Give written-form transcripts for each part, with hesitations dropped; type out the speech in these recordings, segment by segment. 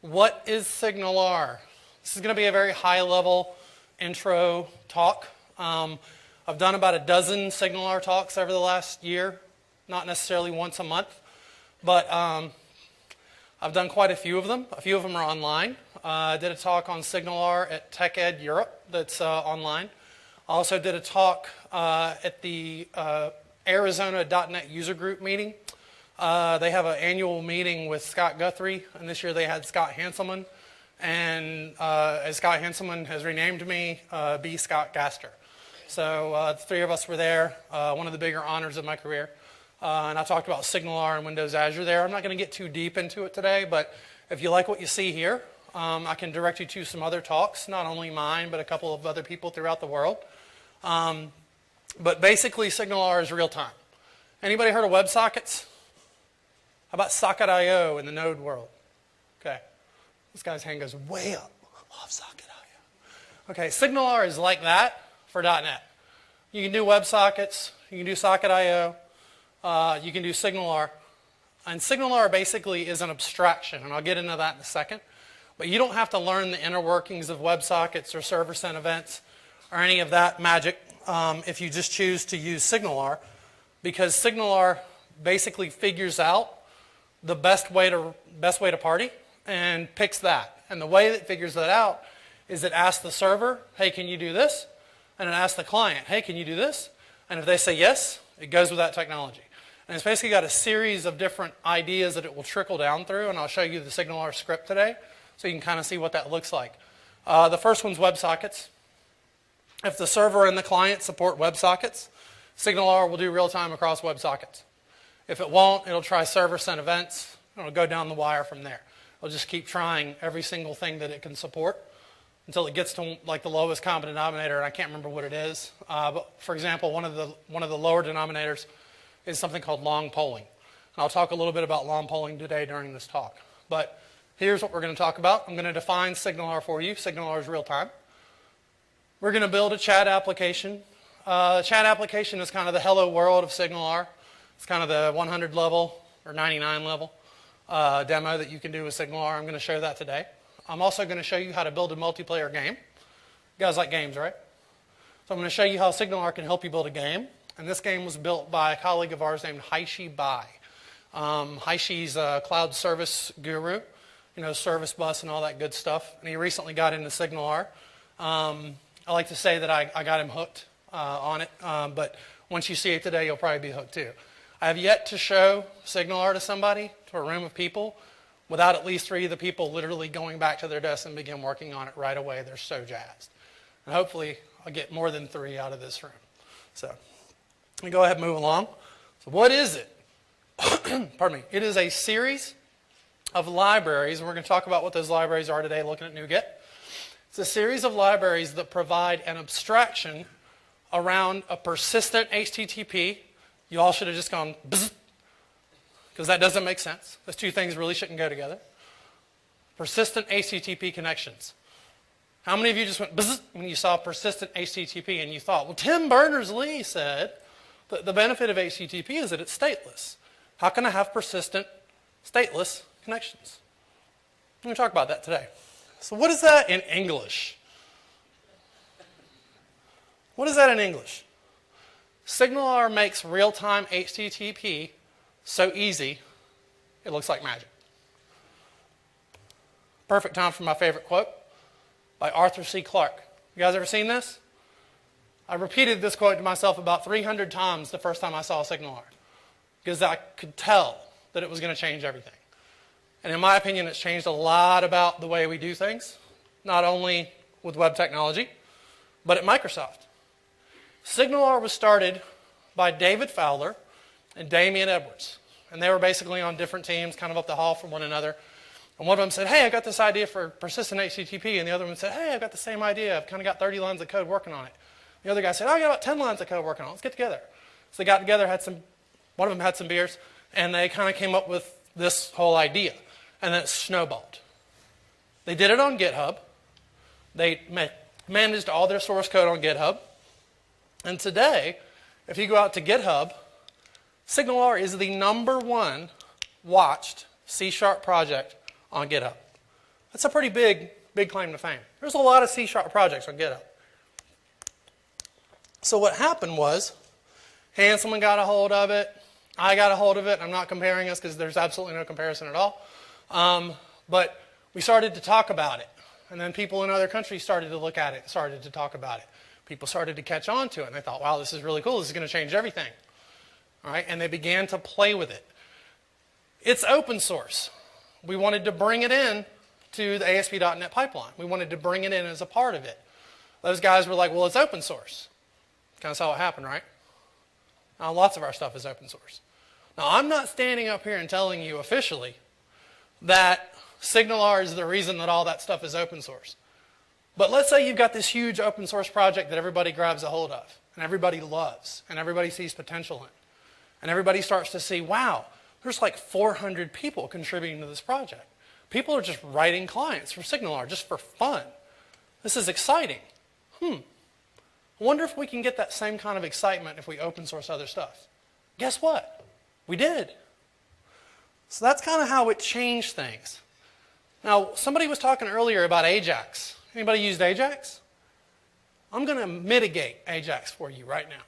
What is SignalR? This is going to be a very high-level intro talk. I've done about a dozen SignalR talks over the last year, not necessarily once a month, but I've done quite a few of them. A few of them are online. I did a talk on SignalR at TechEd Europe that's online. I also did a talk at the Arizona.net user group meeting. They have an annual meeting with Scott Guthrie, and this year they had Scott Hanselman. And as Scott Hanselman has renamed me, B. Scott Gaster. So the three of us were there, one of the bigger honors of my career. And I talked about SignalR and Windows Azure there. I'm not going to get too deep into it today, but if you like what you see here, I can direct you to some other talks, not only mine, but a couple of other people throughout the world. But basically, SignalR is real time. Anybody heard of WebSockets? How about Socket.io in the Node world? Okay. This guy's hand goes way up. I love Socket.io. Okay, SignalR is like that for .NET. You can do WebSockets. You can do Socket.io. You can do SignalR. And SignalR basically is an abstraction, and I'll get into that in a second. But you don't have to learn the inner workings of WebSockets or server-sent events or any of that magic if you just choose to use SignalR, because SignalR basically figures out the best way to party and picks that. And the way that it figures that out is it asks the server, hey, can you do this? And it asks the client, hey, can you do this? And if they say yes, it goes with that technology. And it's basically got a series of different ideas that it will trickle down through, and I'll show you the SignalR script today so you can kind of see what that looks like. The first one's WebSockets. If the server and the client support WebSockets, SignalR will do real-time across WebSockets. If it won't, it'll try server-sent events. It'll go down the wire from there. It'll just keep trying every single thing that it can support until it gets to like the lowest common denominator, and I can't remember what it is. But for example, one of the lower denominators is something called long polling. And I'll talk a little bit about long polling today during this talk. But here's what we're going to talk about. I'm going to define SignalR for you. SignalR is real time. We're going to build a chat application. The chat application is kind of the hello world of SignalR. It's kind of the 100 level or 99 level demo that you can do with SignalR. I'm going to show that today. I'm also going to show you how to build a multiplayer game. You guys like games, right? So I'm going to show you how SignalR can help you build a game. And this game was built by a colleague of ours named Haishi Bai. Haishi's a cloud service guru, service bus and all that good stuff. And he recently got into SignalR. I like to say that I got him hooked on it. But once you see it today, you'll probably be hooked too. I have yet to show SignalR to somebody, to a room of people, without at least 3 of the people literally going back to their desk and begin working on it right away. They're so jazzed. And hopefully, I'll get more than 3 out of this room. So, let me go ahead and move along. So what is it? Pardon me. It is a series of libraries, and we're going to talk about what those libraries are today looking at NuGet. It's a series of libraries that provide an abstraction around a persistent HTTP. You all should have just gone bzz, because that doesn't make sense. Those two things really shouldn't go together. Persistent HTTP connections. How many of you just went bzz when you saw persistent HTTP and you thought, well, Tim Berners-Lee said that the benefit of HTTP is that it's stateless. How can I have persistent, stateless connections? I'm going to talk about that today. So what is that in English? What is that in English? SignalR makes real-time HTTP so easy, it looks like magic. Perfect time for my favorite quote by Arthur C. Clarke. You guys ever seen this? I repeated this quote to myself about 300 times the first time I saw SignalR, because I could tell that it was going to change everything. And in my opinion, it's changed a lot about the way we do things, not only with web technology, but at Microsoft. SignalR was started by David Fowler and Damian Edwards. And they were basically on different teams, kind of up the hall from one another. And one of them said, hey, I got this idea for persistent HTTP. And the other one said, hey, I've got the same idea. I've kind of got 30 lines of code working on it. The other guy said, oh, I got about 10 lines of code working on it. Let's get together. So they got together, one of them had some beers, and they kind of came up with this whole idea. And then it snowballed. They did it on GitHub. They managed all their source code on GitHub. And today, if you go out to GitHub, SignalR is the #1 watched C# project on GitHub. That's a pretty big claim to fame. There's a lot of C# projects on GitHub. So what happened was, Hanselman got a hold of it. I got a hold of it. I'm not comparing us because there's absolutely no comparison at all. But we started to talk about it. And then people in other countries started to look at it, started to talk about it. People started to catch on to it. And they thought, wow, this is really cool. This is going to change everything. All right? And they began to play with it. It's open source. We wanted to bring it in to the ASP.NET pipeline. We wanted to bring it in as a part of it. Those guys were like, well, it's open source. Kind of saw what happened, right? Now, lots of our stuff is open source. Now, I'm not standing up here and telling you officially that SignalR is the reason that all that stuff is open source. But let's say you've got this huge open source project that everybody grabs a hold of, and everybody loves, and everybody sees potential in. And everybody starts to see, wow, there's like 400 people contributing to this project. People are just writing clients for SignalR just for fun. This is exciting. I wonder if we can get that same kind of excitement if we open source other stuff. Guess what? We did. So that's kind of how it changed things. Now, somebody was talking earlier about Ajax. Anybody used Ajax? I'm going to mitigate Ajax for you right now.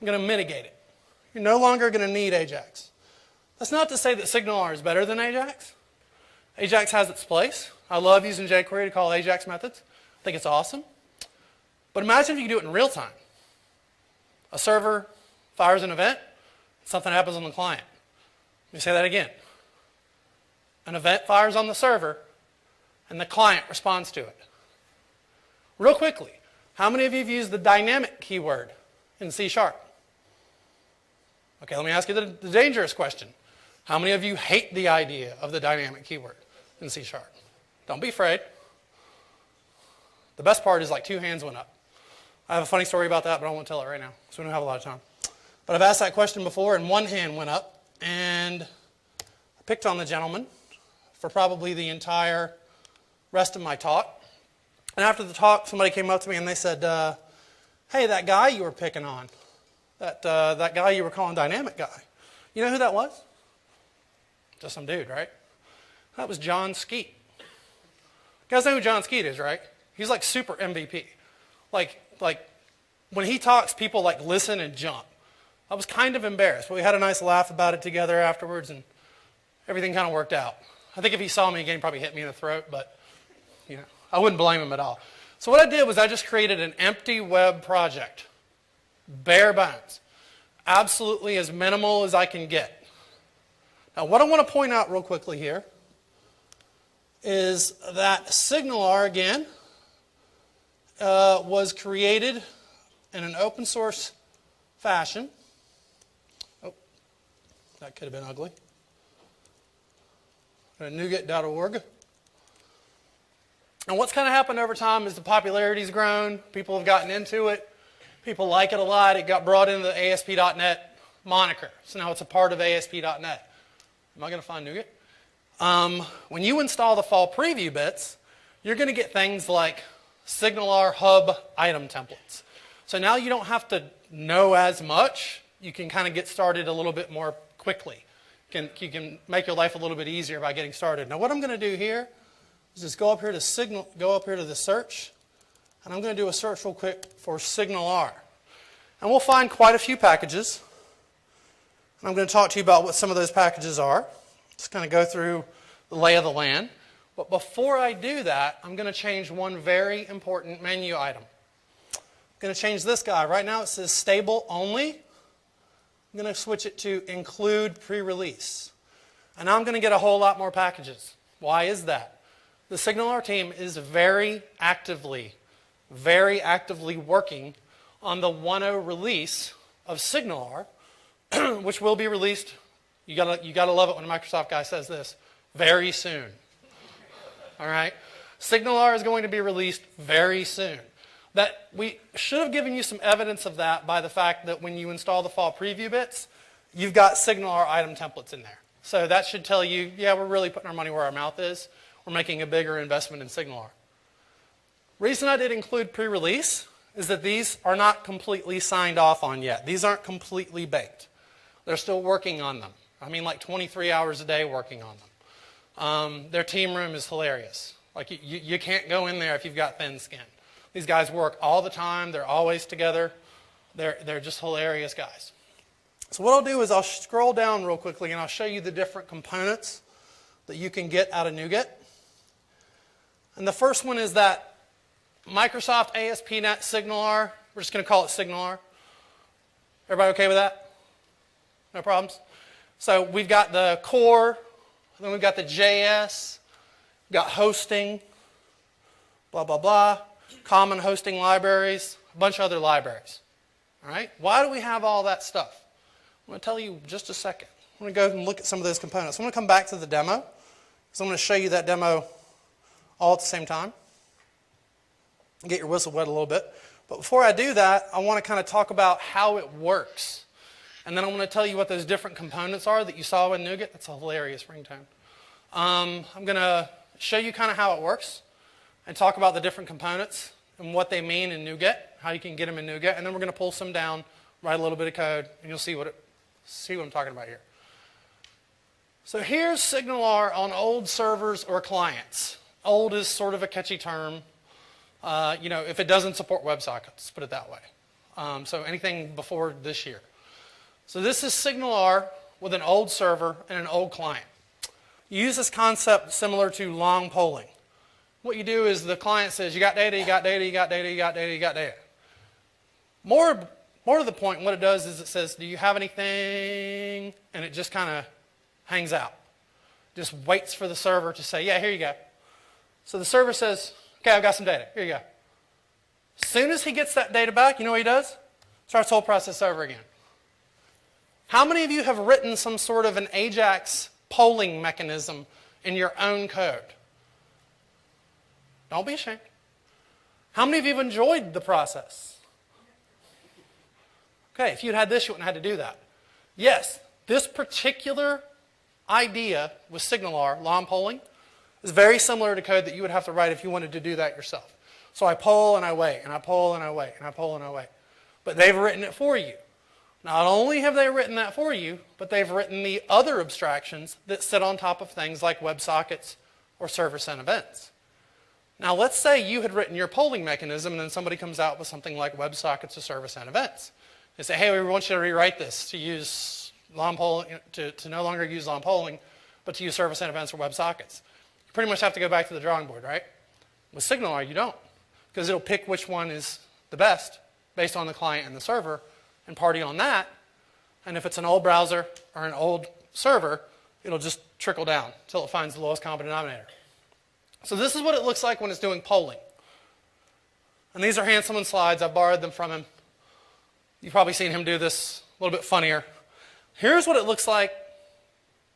I'm going to mitigate it. You're no longer going to need Ajax. That's not to say that SignalR is better than Ajax. Ajax has its place. I love using jQuery to call Ajax methods. I think it's awesome. But imagine if you could do it in real time. A server fires an event, something happens on the client. Let me say that again. An event fires on the server, and the client responds to it. Real quickly, how many of you have used the dynamic keyword in C#? Okay, let me ask you the dangerous question. How many of you hate the idea of the dynamic keyword in C#? Don't be afraid. The best part is like 2 hands went up. I have a funny story about that, but I won't tell it right now, so we don't have a lot of time. But I've asked that question before, and 1 hand went up, and I picked on the gentleman for probably the entire rest of my talk. And after the talk, somebody came up to me and they said, hey, that guy you were picking on, that guy you were calling dynamic guy, you know who that was? Just some dude, right? That was John Skeet. You guys know who John Skeet is, right? He's like super MVP. Like when he talks, people like listen and jump. I was kind of embarrassed, but we had a nice laugh about it together afterwards, and everything kind of worked out. I think if he saw me again, he'd probably hit me in the throat, but I wouldn't blame him at all. So what I did was I just created an empty web project, bare bones, absolutely as minimal as I can get. Now, what I want to point out real quickly here is that SignalR, again, was created in an open source fashion. Oh, that could have been ugly. Nougat.org. And what's kind of happened over time is the popularity's grown. People have gotten into it. People like it a lot. It got brought into the ASP.NET moniker. So now it's a part of ASP.NET. Am I going to find Nougat? When you install the fall preview bits, you're going to get things like SignalR Hub item templates. So now you don't have to know as much. You can kind of get started a little bit more quickly. You can make your life a little bit easier by getting started. Now what I'm going to do here is just go up here to the search, and I'm going to do a search real quick for SignalR. And we'll find quite a few packages. And I'm going to talk to you about what some of those packages are. Just kind of go through the lay of the land. But before I do that, I'm going to change one very important menu item. I'm going to change this guy. Right now it says stable only. I'm going to switch it to include pre-release. And now I'm going to get a whole lot more packages. Why is that? The SignalR team is very actively working on the 1.0 release of SignalR, which will be released, you gotta love it when a Microsoft guy says this, very soon. All right? SignalR is going to be released very soon. That we should have given you some evidence of that by the fact that when you install the fall preview bits, you've got SignalR item templates in there. So that should tell you, yeah, we're really putting our money where our mouth is. We're making a bigger investment in SignalR. Reason I did include pre-release is that these are not completely signed off on yet. These aren't completely baked. They're still working on them. I mean like 23 hours a day working on Their team room is hilarious. Like you can't go in there if you've got thin skin. These guys work all the time. They're always together. They're just hilarious guys. So what I'll do is I'll scroll down real quickly and I'll show you the different components that you can get out of NuGet. And the first one is that Microsoft ASP.NET SignalR. We're just going to call it SignalR. Everybody okay with that? No problems? So we've got the core, then we've got the JS, we've got hosting, blah, blah, blah, common hosting libraries, a bunch of other libraries. All right? Why do we have all that stuff? I'm going to tell you in just a second. I'm going to go and look at some of those components. I'm going to come back to the demo, because I'm going to show you that demo all at the same time. Get your whistle wet a little bit. But before I do that, I want to kind of talk about how it works. And then I'm going to tell you what those different components are that you saw in NuGet. That's a hilarious ringtone. I'm going to show you kind of how it works and talk about the different components and what they mean in NuGet, how you can get them in NuGet. And then we're going to pull some down, write a little bit of code, and you'll see what I'm talking about here. So here's SignalR on old servers or clients. Old is sort of a catchy term. If it doesn't support WebSockets, put it that way. So anything before this year. So this is SignalR with an old server and an old client. You use this concept similar to long polling. What you do is the client says, you got data, you got data, you got data, you got data, you got data. More to the point, what it does is it says, do you have anything? And it just kind of hangs out. Just waits for the server to say, yeah, here you go. So the server says, okay, I've got some data. Here you go. As soon as he gets that data back, you know what he does? Starts the whole process over again. How many of you have written some sort of an AJAX polling mechanism in your own code? Don't be ashamed. How many of you have enjoyed the process? Okay, if you'd had this, you wouldn't have had to do that. Yes, this particular idea with SignalR, long polling, is very similar to code that you would have to write if you wanted to do that yourself. So I poll and I wait, and I poll and I wait, and I poll and I wait. But they've written it for you. Not only have they written that for you, but they've written the other abstractions that sit on top of things like WebSockets or server-sent events. Now let's say you had written your polling mechanism and then somebody comes out with something like WebSockets or server-sent events. They say, hey, we want you to rewrite this to use long polling, to no longer use long polling, but to use server-sent events or WebSockets. You pretty much have to go back to the drawing board, right? With SignalR, you don't, because it'll pick which one is the best based on the client and the server, and party on that. And if it's an old browser or an old server, it'll just trickle down until it finds the lowest common denominator. So this is what it looks like when it's doing polling. And these are Hanselman's slides. I've borrowed them from him. You've probably seen him do this a little bit funnier. Here's what it looks like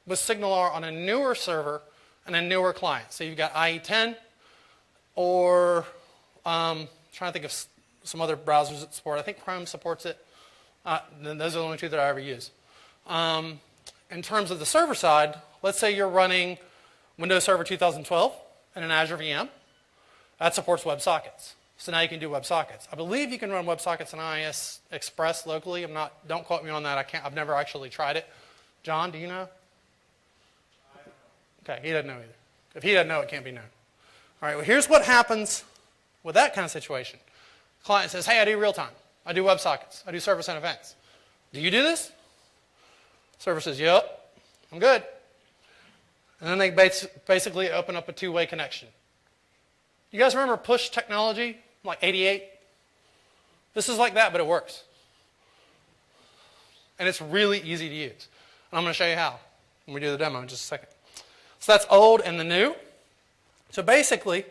with SignalR on a newer server and a newer client. So you've got IE10 or trying to think of some other browsers that support. I think Chrome supports it. Those are the only two that I ever use. In terms of the server side, let's say you're running Windows Server 2012 and an Azure VM. That supports WebSockets. So now you can do WebSockets. I believe you can run WebSockets and IIS Express locally. Don't quote me on that. I've never actually tried it. John, do you know? Okay, he doesn't know either. If he doesn't know, it can't be known. All right, well, here's what happens with that kind of situation. The client says, hey, I do real time. I do WebSockets. I do server-sent events. Do you do this? Server says, yep, I'm good. And then they basically open up a two-way connection. You guys remember push technology, like 88? This is like that, but it works. And it's really easy to use. And I'm going to show you how when we do the demo in just a second. So that's old and the new. So basically,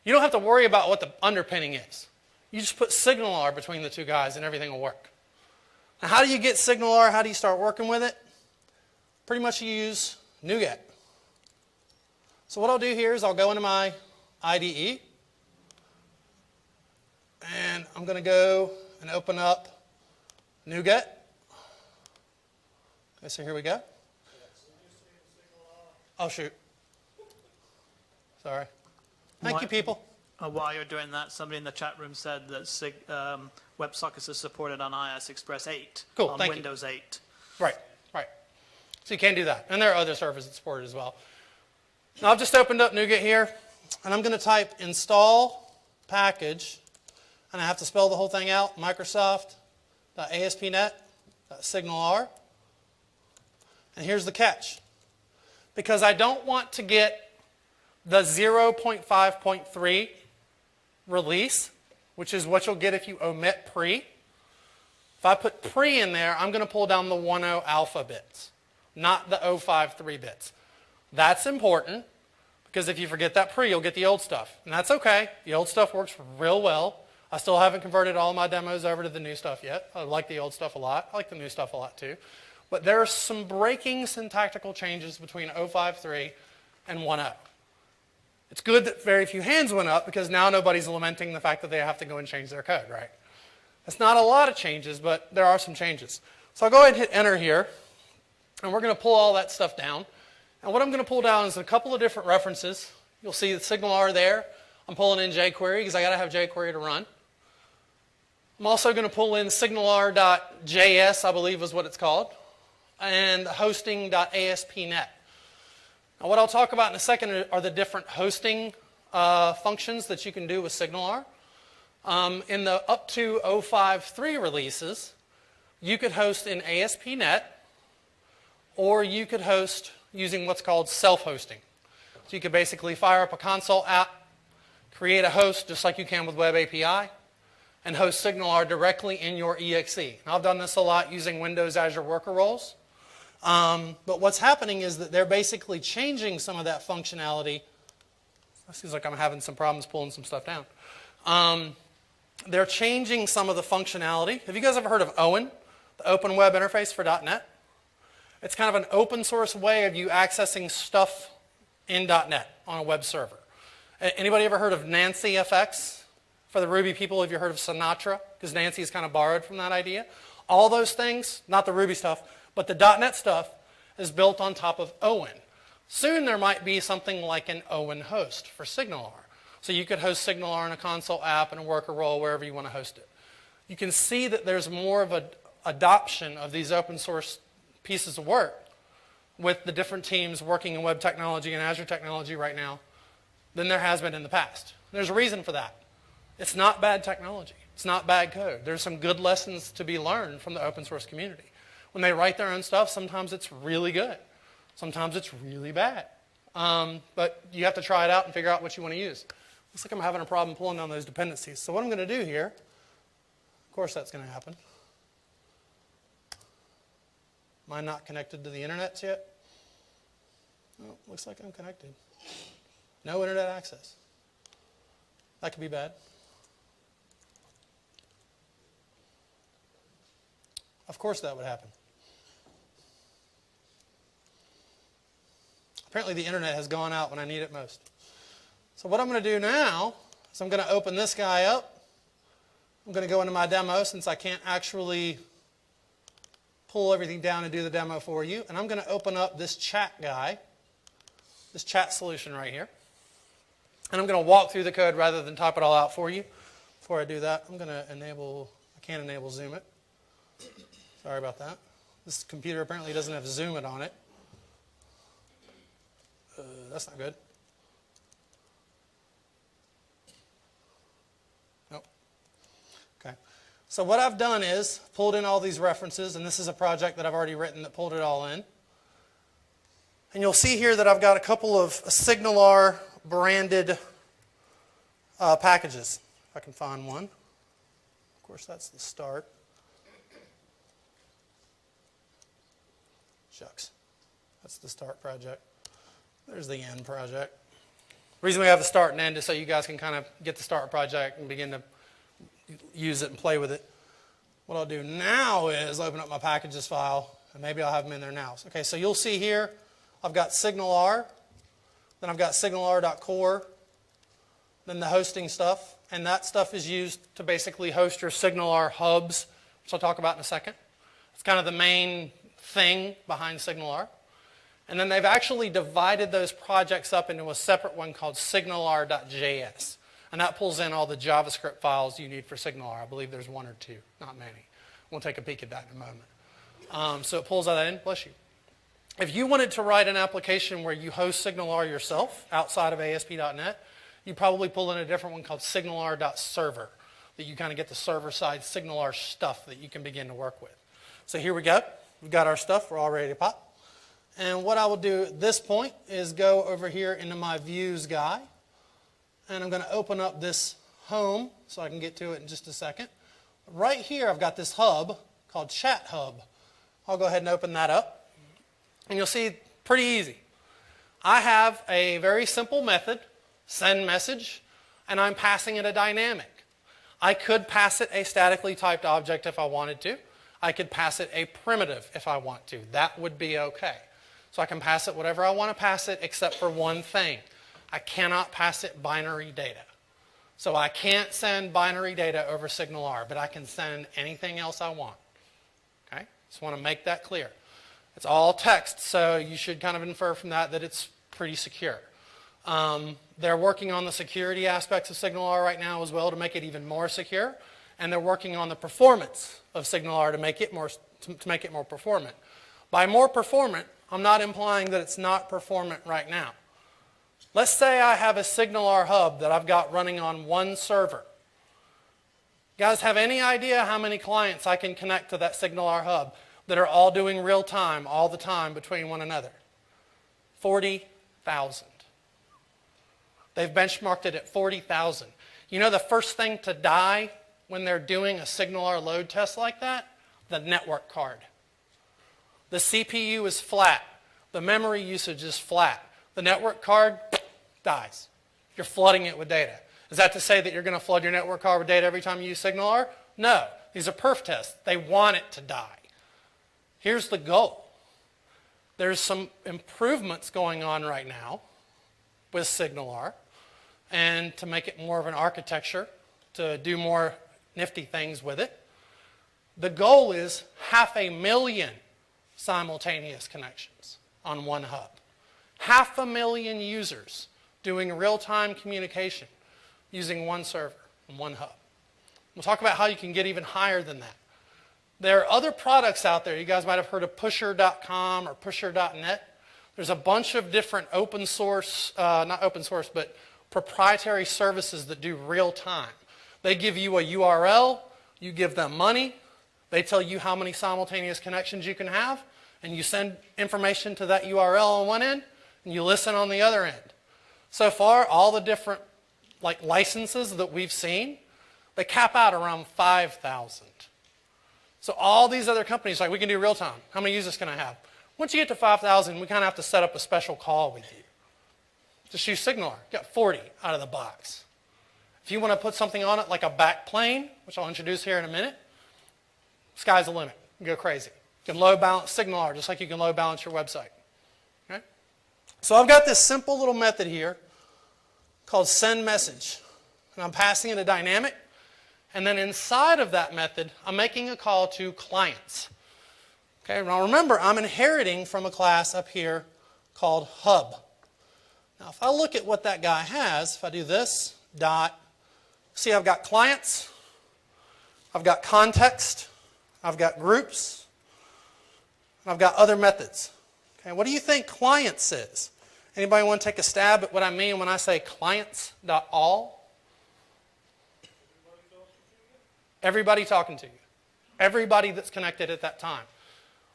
you don't have to worry about what the underpinning is. You just put SignalR between the two guys and everything will work. Now, how do you get SignalR? How do you start working with it? Pretty much you use NuGet. So what I'll do here is I'll go into my IDE. And I'm going to go and open up NuGet. Okay, so here we go. Oh, shoot. Sorry. Thank you, people. While you're doing that, somebody in the chat room said that WebSockets is supported on IIS Express 8 Cool, on Windows 8. Right, right. So you can do that. And there are other servers that support it as well. Now I've just opened up NuGet here, and I'm going to type install package, and I have to spell the whole thing out, Microsoft.ASP.NET.SignalR. And here's the catch. Because I don't want to get the 0.5.3 release, which is what you'll get if you omit pre. If I put pre in there, I'm going to pull down the 1.0 alpha bits, not the 0.53 bits. That's important, because if you forget that pre, you'll get the old stuff. And that's okay. The old stuff works real well. I still haven't converted all my demos over to the new stuff yet. I like the old stuff a lot. I like the new stuff a lot too. But there are some breaking syntactical changes between 0.53 and 1.0. It's good that very few hands went up, because now nobody's lamenting the fact that they have to go and change their code, right? It's not a lot of changes, but there are some changes. So I'll go ahead and hit enter here, and we're going to pull all that stuff down. And what I'm going to pull down is a couple of different references. You'll see the SignalR there. I'm pulling in jQuery because I got to have jQuery to run. I'm also going to pull in SignalR.js, I believe is what it's called, and hosting.ASP.NET. Now what I'll talk about in a second are the different hosting functions that you can do with SignalR. In the up to 0.53 releases, you could host in ASP.NET, or you could host using what's called self-hosting. So you could basically fire up a console app, create a host just like you can with Web API, and host SignalR directly in your EXE. Now, I've done this a lot using Windows Azure Worker Roles. But what's happening is that they're basically changing some of that functionality. It seems like I'm having some problems pulling some stuff down. They're changing some of the functionality. Have you guys ever heard of Owen, the Open Web Interface for .NET? It's kind of an open source way of you accessing stuff in .NET on a web server. Anybody ever heard of NancyFX? For the Ruby people, have you heard of Sinatra? Because Nancy is kind of borrowed from that idea. All those things, not the Ruby stuff, but the .NET stuff is built on top of Owen. Soon there might be something like an Owen host for SignalR. So you could host SignalR in a console app and a worker role wherever you want to host it. You can see that there's more of an adoption of these open source pieces of work with the different teams working in web technology and Azure technology right now than there has been in the past. There's a reason for that. It's not bad technology. It's not bad code. There's some good lessons to be learned from the open source community. When they write their own stuff, sometimes it's really good. Sometimes it's really bad. But you have to try it out and figure out what you want to use. Looks like I'm having a problem pulling down those dependencies. So what I'm going to do here, of course that's going to happen. Am I not connected to the internet yet? Oh, looks like I'm connected. No internet access. That could be bad. Of course that would happen. Apparently the internet has gone out when I need it most. So what I'm going to do now is I'm going to open this guy up. I'm going to go into my demo since I can't actually pull everything down and do the demo for you. And I'm going to open up this chat guy, this chat solution right here. And I'm going to walk through the code rather than type it all out for you. Before I do that, I'm going to enable, I can't enable Zoom it. Sorry about that. This computer apparently doesn't have Zoom it on it. That's not good. Nope. Okay. So what I've done is pulled in all these references, and this is a project that I've already written that pulled it all in. And you'll see here that I've got a couple of SignalR branded packages. If I can find one. Of course, that's the start. Shucks. That's the start project. There's the end project. The reason we have the start and end is so you guys can kind of get the start project and begin to use it and play with it. What I'll do now is open up my packages file, and maybe I'll have them in there now. Okay, so you'll see here I've got SignalR, then I've got SignalR.core, then the hosting stuff, and that stuff is used to basically host your SignalR hubs, which I'll talk about in a second. It's kind of the main thing behind SignalR. And then they've actually divided those projects up into a separate one called SignalR.js. And that pulls in all the JavaScript files you need for SignalR. I believe there's one or two, not many. We'll take a peek at that in a moment. So it pulls all that in, bless you. If you wanted to write an application where you host SignalR yourself outside of ASP.NET, you probably pull in a different one called SignalR.server that you kind of get the server-side SignalR stuff that you can begin to work with. So here we go. We've got our stuff. We're all ready to pop. And what I will do at this point is go over here into my Views guy. And I'm going to open up this home so I can get to it in just a second. Right here I've got this hub called Chat Hub. I'll go ahead and open that up. And you'll see pretty easy. I have a very simple method, send message, and I'm passing it a dynamic. I could pass it a statically typed object if I wanted to. I could pass it a primitive if I want to. That would be okay. So I can pass it whatever I want to pass it except for one thing. I cannot pass it binary data. So I can't send binary data over SignalR, but I can send anything else I want. Okay? Just want to make that clear. It's all text, so you should kind of infer from that that it's pretty secure. They're working on the security aspects of SignalR right now as well to make it even more secure, and they're working on the performance of SignalR to make it more performant. By more performant, I'm not implying that it's not performant right now. Let's say I have a SignalR hub that I've got running on one server. You guys have any idea how many clients I can connect to that SignalR hub that are all doing real time all the time between one another? 40,000. They've benchmarked it at 40,000. You know the first thing to die when they're doing a SignalR load test like that? The network card. The CPU is flat. The memory usage is flat. The network card dies. You're flooding it with data. Is that to say that you're going to flood your network card with data every time you use SignalR? No. These are perf tests. They want it to die. Here's the goal. There's some improvements going on right now with SignalR, and to make it more of an architecture, to do more nifty things with it. The goal is 500,000 simultaneous connections on one hub. 500,000 users doing real-time communication using one server and one hub. We'll talk about how you can get even higher than that. There are other products out there. You guys might have heard of Pusher.com or Pusher.net. There's a bunch of different open source, not open source, but proprietary services that do real time. They give you a URL, you give them money, they tell you how many simultaneous connections you can have, and you send information to that URL on one end, and you listen on the other end. So far, all the different licenses that we've seen, they cap out around 5,000. So all these other companies, we can do real time. How many users can I have? Once you get to 5,000, we kind of have to set up a special call with you. Just use SignalR. You got 40 out of the box. If you want to put something on it like a backplane, which I'll introduce here in a minute, sky's the limit. You can go crazy. You can load balance SignalR just like you can load balance your website. Okay? So I've got this simple little method here called send message. And I'm passing it a dynamic. And then inside of that method, I'm making a call to clients. Okay, now remember, I'm inheriting from a class up here called hub. Now if I look at what that guy has, if I do this, dot, see I've got clients, I've got context, I've got groups, and I've got other methods. Okay, what do you think clients is? Anybody want to take a stab at what I mean when I say clients.all? Everybody talking to you. Everybody that's connected at that time.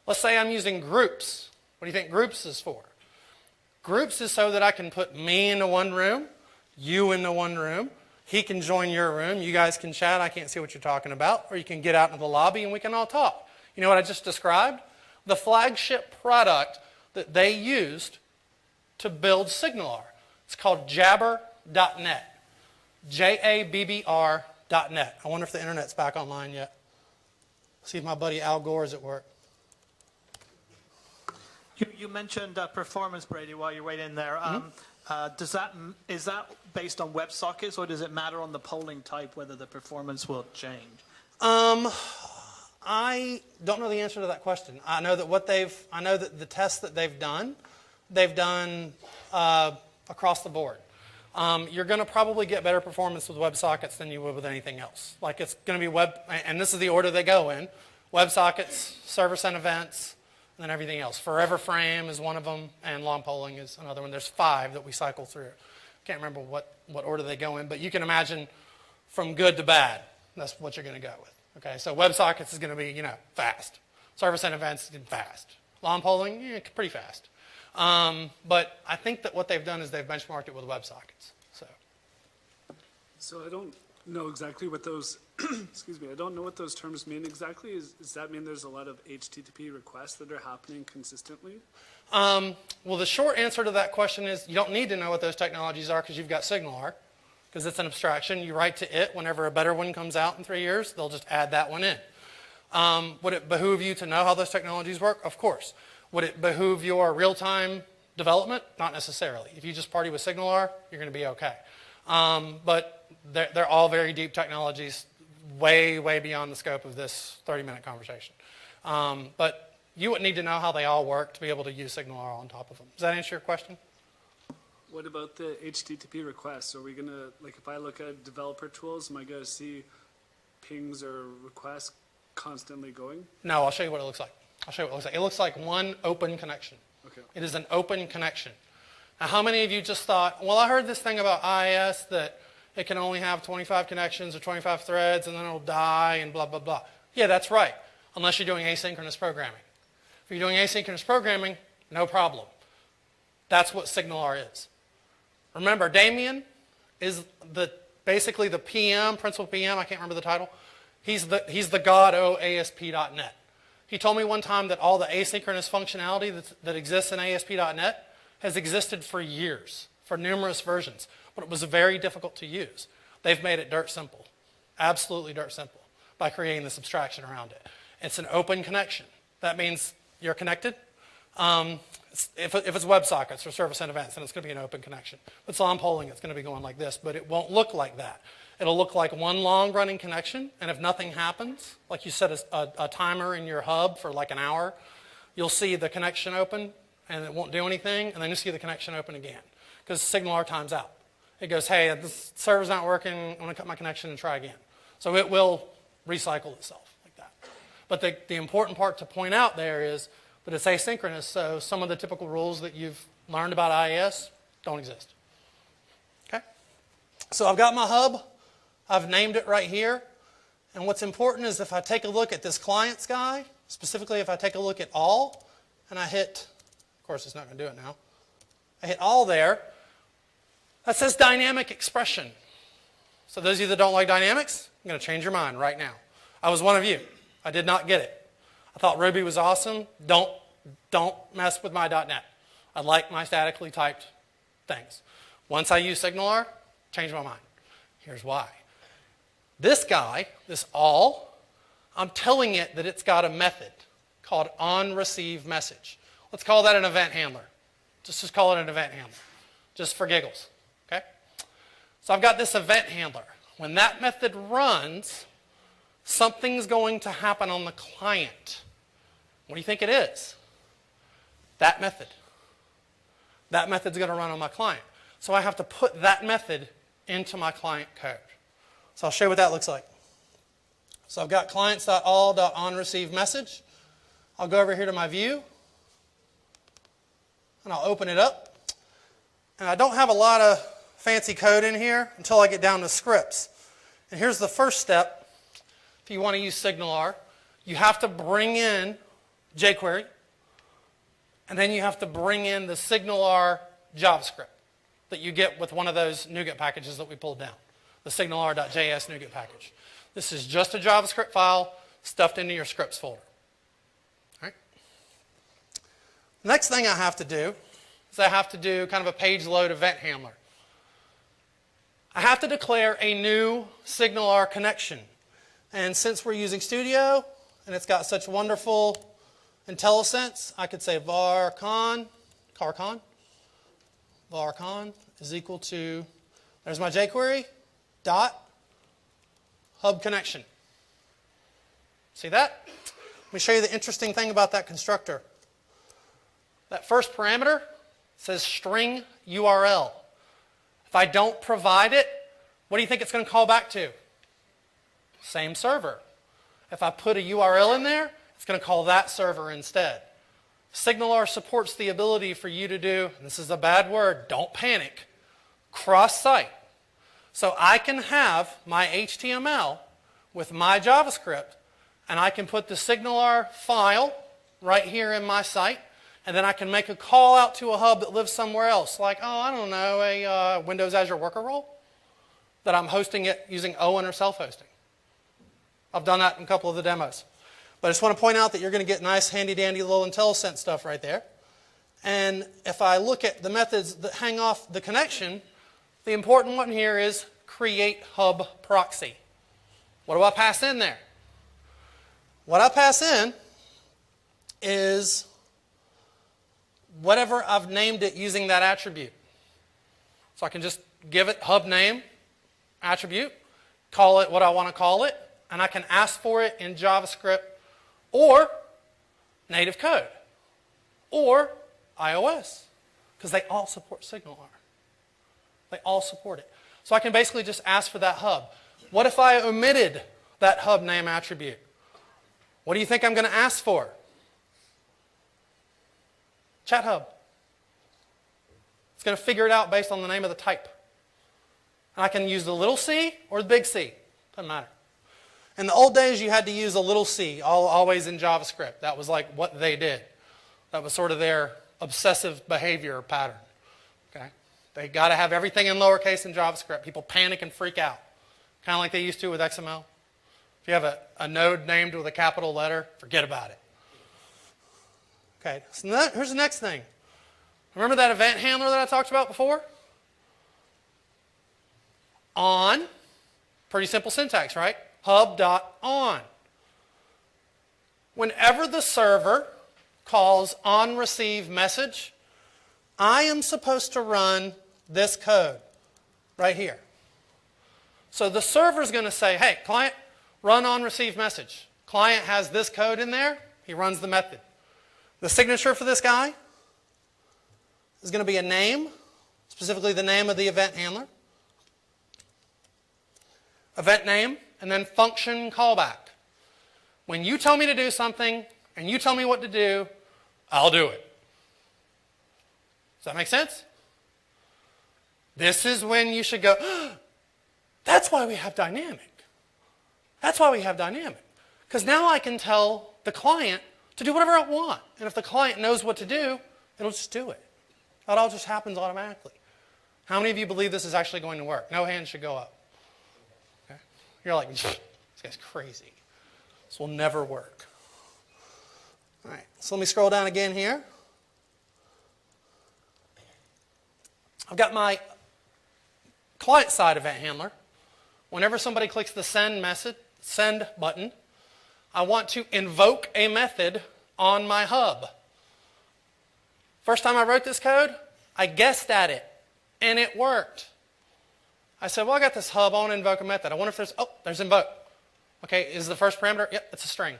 Let's say I'm using groups. What do you think groups is for? Groups is so that I can put me into one room, you into one room, he can join your room, you guys can chat, I can't see what you're talking about, or you can get out into the lobby and we can all talk. You know what I just described? The flagship product that they used to build SignalR. It's called jabber.net. Jabbr.net. I wonder if the internet's back online yet. See if my buddy Al Gore is at work. You mentioned performance, Brady, while you're waiting there. Is that based on WebSockets, or does it matter on the polling type whether the performance will change? I don't know the answer to that question. I know that the tests that they've done across the board. You're going to probably get better performance with WebSockets than you would with anything else. It's going to be and this is the order they go in: WebSockets, server-sent events, and then everything else. Forever frame is one of them, and long polling is another one. There's 5 that we cycle through. Can't remember what order they go in, but you can imagine from good to bad, that's what you're going to go with. Okay, so WebSockets is going to be, fast. Service and events, fast. Long polling, pretty fast. But I think that what they've done is they've benchmarked it with WebSockets. So I don't know exactly what those, excuse me, I don't know what those terms mean exactly. Does that mean there's a lot of HTTP requests that are happening consistently? Well, the short answer to that question is you don't need to know what those technologies are because you've got SignalR, because it's an abstraction. You write to it. Whenever a better one comes out in 3 years, they'll just add that one in. Would it behoove you to know how those technologies work? Of course. Would it behoove your real-time development? Not necessarily. If you just party with SignalR, you're going to be okay. But they're all very deep technologies, way, way beyond the scope of this 30-minute conversation. But you wouldn't need to know how they all work to be able to use SignalR on top of them. Does that answer your question? What about the HTTP requests? Are we going to, like if I look at developer tools, am I going to see pings or requests constantly going? No, I'll show you what it looks like. It looks like one open connection. Okay. It is an open connection. Now, how many of you just thought, well, I heard this thing about IIS that it can only have 25 connections or 25 threads and then it'll die and blah, blah, blah. Yeah, that's right, unless you're doing asynchronous programming. If you're doing asynchronous programming, no problem. That's what SignalR is. Remember, Damien is basically the PM, principal PM, I can't remember the title. He's the god of ASP.NET. He told me one time that all the asynchronous functionality that exists in ASP.NET has existed for years, for numerous versions, but it was very difficult to use. They've made it dirt simple, absolutely dirt simple, by creating this abstraction around it. It's an open connection. That means you're connected. If it's WebSockets or service and events, then it's going to be an open connection. If it's long polling, it's going to be going like this, but it won't look like that. It'll look like one long running connection, and if nothing happens, like you set a timer in your hub for like an hour, you'll see the connection open, and it won't do anything, and then you see the connection open again, because SignalR times out. It goes, hey, this server's not working, I'm going to cut my connection and try again. So it will recycle itself like that. But the important part to point out there is that it's asynchronous, so some of the typical rules that you've learned about IIS don't exist. Okay? So I've got my hub. I've named it right here. And what's important is if I take a look at this clients guy, specifically if I take a look at all, and I hit, of course it's not going to do it now, I hit all there, that says dynamic expression. So those of you that don't like dynamics, I'm going to change your mind right now. I was one of you. I did not get it. I thought Ruby was awesome. Don't mess with my .NET. I like my statically typed things. Once I use SignalR, change my mind. Here's why. This guy, this all, I'm telling it that it's got a method called onReceiveMessage. Let's call that an event handler. Just call it an event handler, just for giggles. Okay? So I've got this event handler. When that method runs, something's going to happen on the client. What do you think it is? That method. That method's going to run on my client. So I have to put that method into my client code. So I'll show you what that looks like. So I've got clients.all.onReceiveMessage. I'll go over here to my view, and I'll open it up. And I don't have a lot of fancy code in here until I get down to scripts. And here's the first step. If you want to use SignalR, you have to bring in jQuery, and then you have to bring in the SignalR JavaScript that you get with one of those NuGet packages that we pulled down, the SignalR.js NuGet package. This is just a JavaScript file stuffed into your scripts folder. All right. Next thing I have to do is I have to do kind of a page load event handler. I have to declare a new SignalR connection. And since we're using Studio, and it's got such wonderful IntelliSense, I could say varcon is equal to, there's my jQuery, dot, hub connection. See that? Let me show you the interesting thing about that constructor. That first parameter says string URL. If I don't provide it, what do you think it's going to call back to? Same server. If I put a URL in there, it's going to call that server instead. SignalR supports the ability for you to do, and this is a bad word, don't panic, cross-site. So I can have my HTML with my JavaScript, and I can put the SignalR file right here in my site, and then I can make a call out to a hub that lives somewhere else, like, oh, I don't know, a Windows Azure worker role that I'm hosting it using Owen or self-hosting. I've done that in a couple of the demos. But I just want to point out that you're going to get nice, handy-dandy little IntelliSense stuff right there. And if I look at the methods that hang off the connection, the important one here is create hub proxy. What do I pass in there? What I pass in is whatever I've named it using that attribute. So I can just give it hub name attribute, call it what I want to call it, and I can ask for it in JavaScript or native code or iOS, because they all support SignalR. They all support it. So I can basically just ask for that hub. What if I omitted that hub name attribute? What do you think I'm going to ask for? Chat hub. It's going to figure it out based on the name of the type. And I can use the little c or the big C. Doesn't matter. In the old days, you had to use a little c, always in JavaScript. That was like what they did. That was sort of their obsessive behavior pattern. Okay? They got to have everything in lowercase in JavaScript. People panic and freak out, kind of like they used to with XML. If you have a node named with a capital letter, forget about it. Okay, so here's the next thing. Remember that event handler that I talked about before? On, pretty simple syntax, right? Hub.on. Whenever the server calls onReceiveMessage, I am supposed to run this code right here. So the server is going to say, hey, client, run onReceiveMessage. Client has this code in there. He runs the method. The signature for this guy is going to be a name, specifically the name of the event handler, event name, and then function callback. When you tell me to do something and you tell me what to do, I'll do it. Does that make sense? This is when you should go, that's why we have dynamic. That's why we have dynamic. Because now I can tell the client to do whatever I want. And if the client knows what to do, it'll just do it. That all just happens automatically. How many of you believe this is actually going to work? No hands should go up. Okay? You're like, this guy's crazy. This will never work. All right, so let me scroll down again here. I've got my client-side event handler. Whenever somebody clicks the send button, I want to invoke a method on my hub. First time I wrote this code, I guessed at it, and it worked. I said, well, I got this hub, I want to invoke a method. I wonder if there's invoke. Okay, is the first parameter? Yep, it's a string.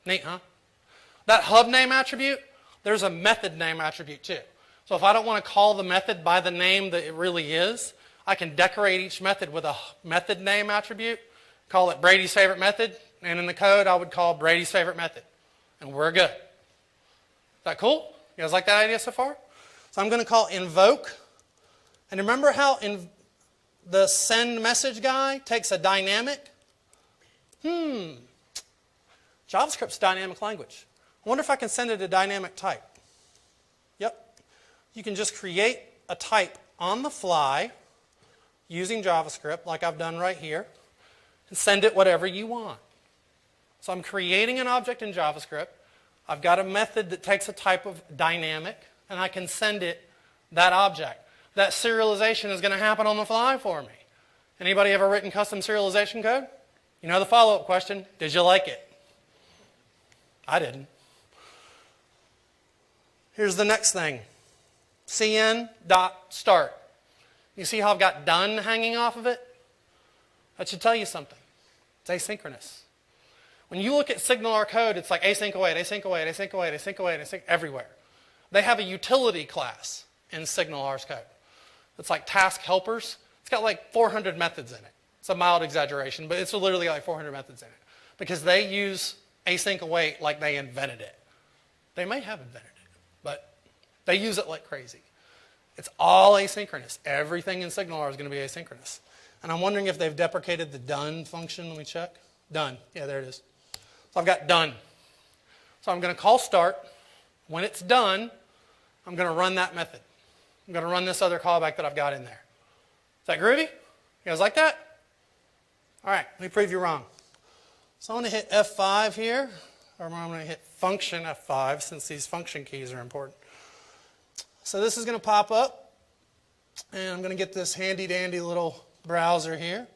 Neat, huh? That hub name attribute, there's a method name attribute too. So if I don't want to call the method by the name that it really is, I can decorate each method with a method name attribute, call it Brady's favorite method, and in the code I would call Brady's favorite method. And we're good. Is that cool? You guys like that idea so far? So I'm going to call invoke. And remember how the send message guy takes a dynamic? JavaScript's a dynamic language. I wonder if I can send it a dynamic type. Yep. You can just create a type on the fly using JavaScript like I've done right here and send it whatever you want. So I'm creating an object in JavaScript. I've got a method that takes a type of dynamic and I can send it that object. That serialization is going to happen on the fly for me. Anybody ever written custom serialization code? You know the follow-up question, did you like it? I didn't. Here's the next thing. cn.start. You see how I've got done hanging off of it? That should tell you something. It's asynchronous. When you look at SignalR code, it's like async await, async await, async await, async await, async everywhere. They have a utility class in SignalR's code. It's like task helpers. It's got like 400 methods in it. It's a mild exaggeration, but it's literally like 400 methods in it. Because they use async await like they invented it. They may have invented it, but they use it like crazy. It's all asynchronous. Everything in SignalR is going to be asynchronous. And I'm wondering if they've deprecated the done function. Let me check. Done. Yeah, there it is. So I've got done. So I'm going to call start. When it's done, I'm going to run that method. I'm going to run this other callback that I've got in there. Is that groovy? You guys like that? All right, let me prove you wrong. So I'm going to hit F5 here, or I'm going to hit function F5 since these function keys are important. So this is going to pop up, and I'm going to get this handy-dandy little browser here.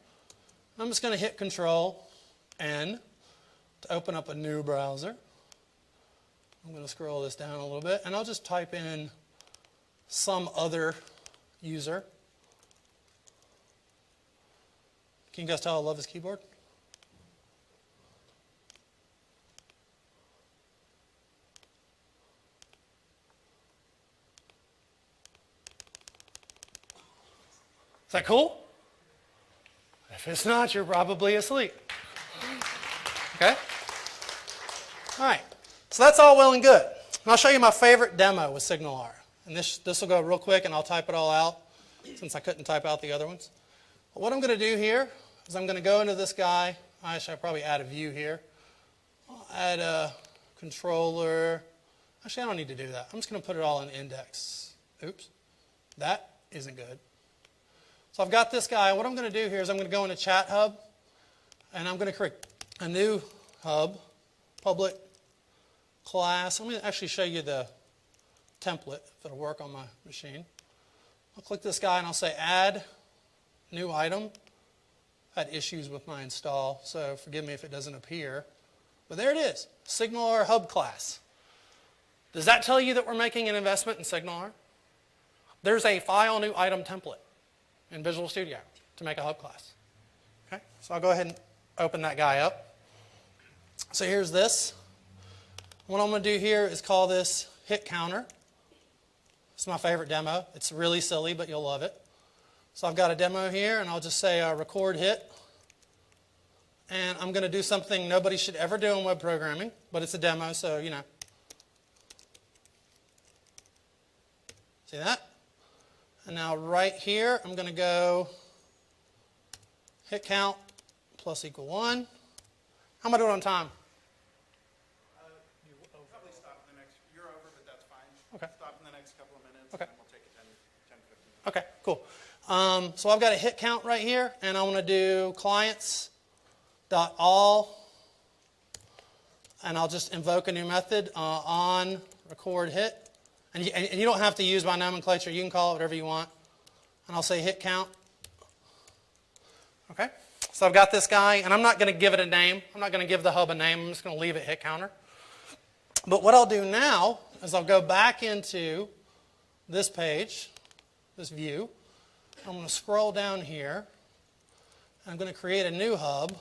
I'm just going to hit Control-N to open up a new browser. I'm going to scroll this down a little bit, and I'll just type in some other user. Can you guys tell I love this keyboard? Is that cool? If it's not, you're probably asleep. Okay? All right. So that's all well and good. And I'll show you my favorite demo with SignalR. And this will go real quick, and I'll type it all out since I couldn't type out the other ones. But what I'm going to do here is I'm going to go into this guy. I should probably add a view here. I'll add a controller. Actually, I don't need to do that. I'm just going to put it all in index. Oops. That isn't good. So I've got this guy. What I'm going to do here is I'm going to go into Chat Hub, and I'm going to create a new hub, public class. I'm going to actually show you the template, if it'll work on my machine. I'll click this guy, and I'll say Add New Item. I had issues with my install, so forgive me if it doesn't appear. But there it is, SignalR Hub class. Does that tell you that we're making an investment in SignalR? There's a File New Item template in Visual Studio to make a hub class. Okay, so I'll go ahead and open that guy up. So here's this. What I'm going to do here is call this hit counter. It's my favorite demo. It's really silly, but you'll love it. So I've got a demo here, and I'll just say record hit. And I'm going to do something nobody should ever do in web programming, but it's a demo, so you know. See that? And now right here, I'm going to go hit count plus equal 1. How am I doing on time? You'll probably stop in the next, you're over, but that's fine. Okay. Stop in the next couple of minutes, Okay. and then we'll take it 10, 15 minutes. Okay, cool. So I've got a hit count right here, and I want to do clients.all, and I'll just invoke a new method on record hit. And you don't have to use my nomenclature. You can call it whatever you want. And I'll say hit count. Okay? So I've got this guy, and I'm not going to give it a name. I'm not going to give the hub a name. I'm just going to leave it hit counter. But what I'll do now is I'll go back into this page, this view. I'm going to scroll down here. I'm going to create a new hub,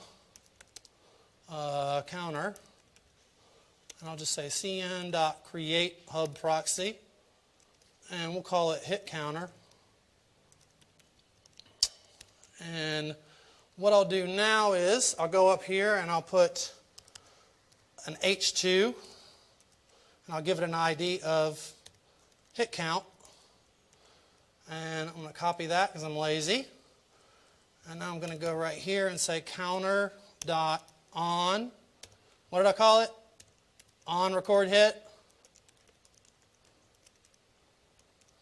counter. And I'll just say cn.createHubProxy, and we'll call it hit counter. And what I'll do now is I'll go up here and I'll put an H2, and I'll give it an ID of hit count. And I'm going to copy that because I'm lazy. And now I'm going to go right here and say counter.on. What did I call it? On record hit.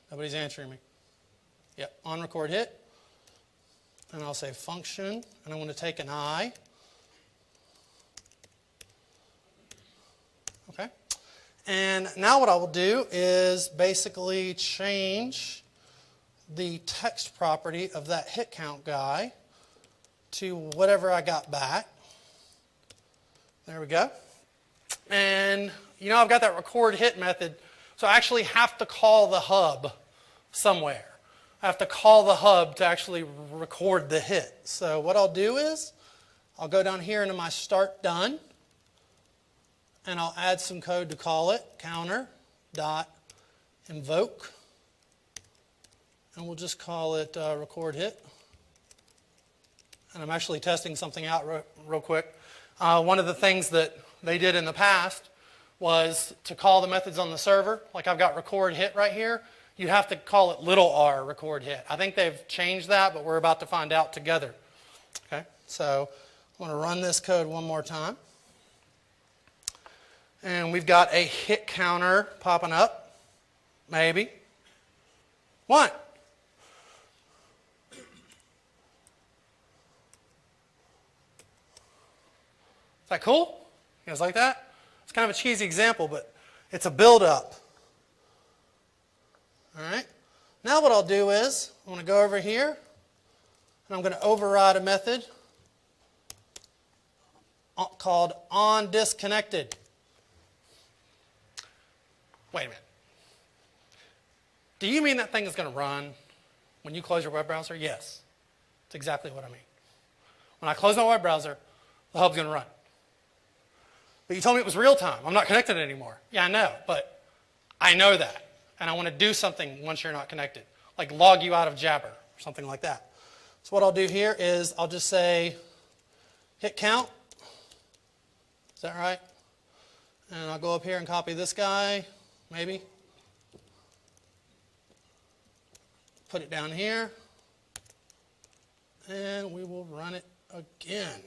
Nobody's answering me. Yep, on record hit. And I'll say function, and I'm going to take an I. Okay. And now what I will do is basically change the text property of that hit count guy to whatever I got back. There we go. And, you know, I've got that record hit method, so I actually have to call the hub somewhere. I have to call the hub to actually record the hit. So what I'll do is I'll go down here into my start done, and I'll add some code to call it, counter.invoke, and we'll just call it record hit. And I'm actually testing something out real quick. One of the things that they did in the past was to call the methods on the server. Like I've got record hit right here. You have to call it little r record hit. I think they've changed that, but we're about to find out together. Okay, so I'm going to run this code one more time. And we've got a hit counter popping up. Maybe. 1. Is that cool? You guys like that? It's kind of a cheesy example, but it's a build-up. All right. Now what I'll do is I'm going to go over here, and I'm going to override a method called onDisconnected. Wait a minute. Do you mean that thing is going to run when you close your web browser? Yes. That's exactly what I mean. When I close my web browser, the hub's going to run. But you told me it was real time. I'm not connected anymore. Yeah, I know, but I know that. And I want to do something once you're not connected, like log you out of Jabber or something like that. So what I'll do here is I'll just say hit count. Is that right? And I'll go up here and copy this guy, maybe. Put it down here. And we will run it again.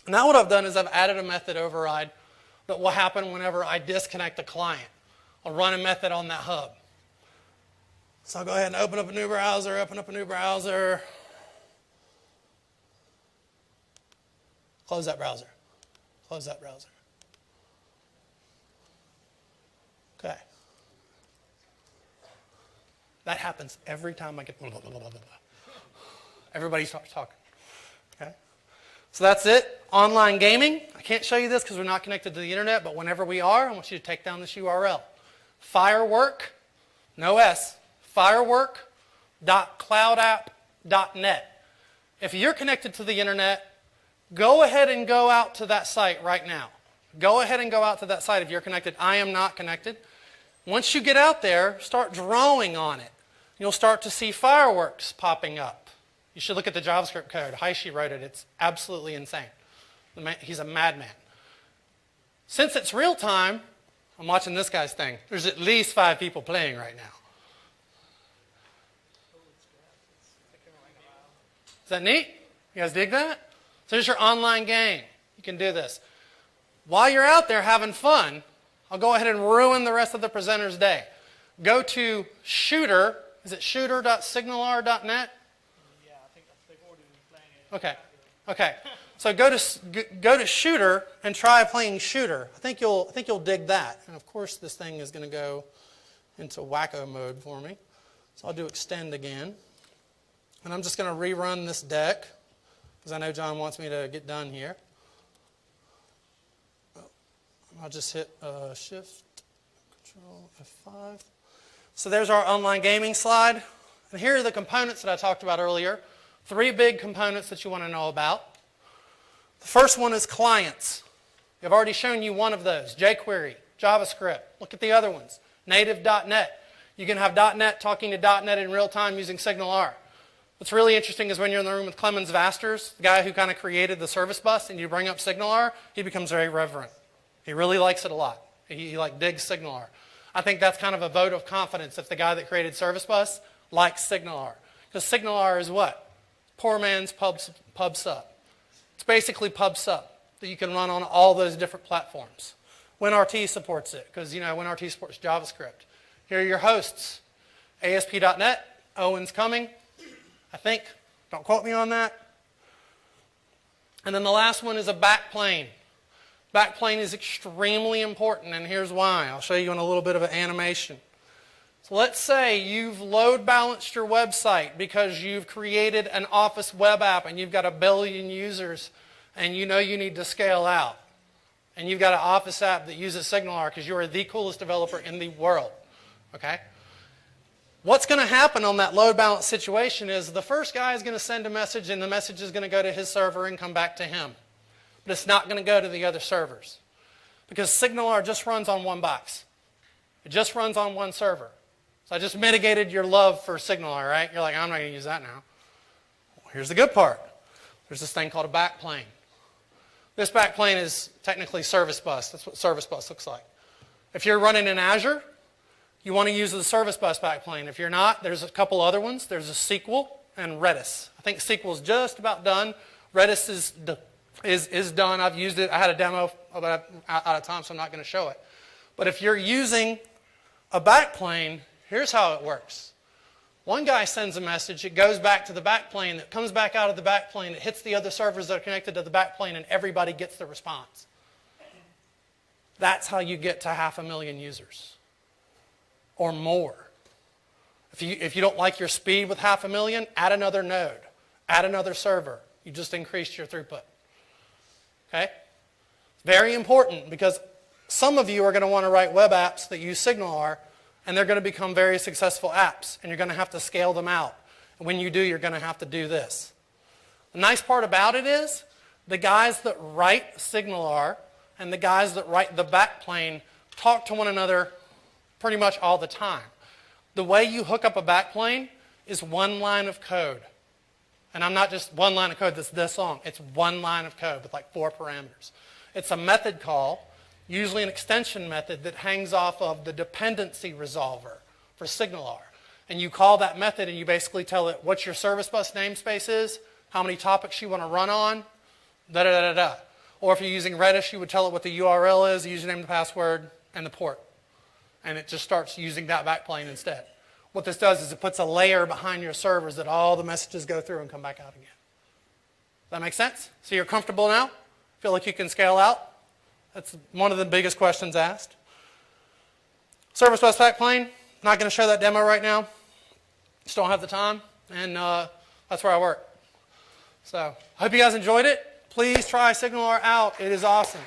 Now what I've done is I've added a method override that will happen whenever I disconnect the client. I'll run a method on that hub. So I'll go ahead and open up a new browser, Close that browser. Close that browser. Okay. That happens every time I get blah, blah, blah, blah, blah, blah. Everybody starts talking. Okay? So that's it. Online gaming. I can't show you this because we're not connected to the internet, but whenever we are, I want you to take down this URL. Firework, no S, firework.cloudapp.net. If you're connected to the internet, go ahead and go out to that site right now. Go ahead and go out to that site if you're connected. I am not connected. Once you get out there, start drawing on it. You'll start to see fireworks popping up. You should look at the JavaScript code. Haishi wrote it. It's absolutely insane. He's a madman. Since it's real time, I'm watching this guy's thing. There's at least 5 people playing right now. Is that neat? You guys dig that? So there's your online game. You can do this. While you're out there having fun, I'll go ahead and ruin the rest of the presenter's day. Go to Shooter. Is it shooter.signalr.net? Okay. Okay. So go to Shooter and try playing Shooter. I think you'll dig that. And of course this thing is going to go into wacko mode for me. So I'll do extend again. And I'm just going to rerun this deck because I know John wants me to get done here. I'll just hit Shift, Control, F5. So there's our online gaming slide. And here are the components that I talked about earlier. 3 big components that you want to know about. The first one is clients. I've already shown you one of those, jQuery, JavaScript. Look at the other ones, native.net. You can have .net talking to .net in real time using SignalR. What's really interesting is when you're in the room with Clemens Vasters, the guy who kind of created the service bus, and you bring up SignalR, he becomes very reverent. He really likes it a lot. He digs SignalR. I think that's kind of a vote of confidence if the guy that created service bus likes SignalR. Because SignalR is what? Poor man's pub sub. It's basically pub sub that you can run on all those different platforms. WinRT supports it because WinRT supports JavaScript. Here are your hosts. ASP.NET, Owen's coming, I think. Don't quote me on that. And then the last one is a backplane. Backplane is extremely important, and here's why. I'll show you in a little bit of an animation. So let's say you've load balanced your website because you've created an Office web app and you've got 1 billion users and you know you need to scale out. And you've got an Office app that uses SignalR because you are the coolest developer in the world. Okay? What's going to happen on that load balance situation is the first guy is going to send a message and the message is going to go to his server and come back to him. But it's not going to go to the other servers because SignalR just runs on one box. It just runs on one server. So I just mitigated your love for SignalR, right? You're like, I'm not going to use that now. Well, here's the good part. There's this thing called a backplane. This backplane is technically service bus. That's what service bus looks like. If you're running in Azure, you want to use the service bus backplane. If you're not, there's a couple other ones. There's a SQL and Redis. I think SQL is just about done. Redis is done. I've used it. I had a demo, but I'm out of time, so I'm not going to show it. But if you're using a backplane, here's how it works. One guy sends a message, it goes back to the backplane, it comes back out of the backplane, it hits the other servers that are connected to the backplane, and everybody gets the response. That's how you get to 500,000 users or more. If you don't like your speed with 500,000, add another node, add another server. You just increased your throughput. Okay? Very important, because some of you are going to want to write web apps that use SignalR, and they're going to become very successful apps, and you're going to have to scale them out. And when you do, you're going to have to do this. The nice part about it is the guys that write SignalR and the guys that write the backplane talk to one another pretty much all the time. The way you hook up a backplane is one line of code. And I'm not just one line of code that's this long. It's one line of code with like 4 parameters. It's a method call, usually an extension method that hangs off of the dependency resolver for SignalR. And you call that method and you basically tell it what your service bus namespace is, how many topics you want to run on, da-da-da-da-da. Or if you're using Redis, you would tell it what the URL is, the username, the password, and the port. And it just starts using that backplane instead. What this does is it puts a layer behind your servers that all the messages go through and come back out again. Does that make sense? So you're comfortable now? Feel like you can scale out? That's one of the biggest questions asked. Service bus backplane, not going to show that demo right now. Just don't have the time, and that's where I work. So I hope you guys enjoyed it. Please try SignalR out. It is awesome.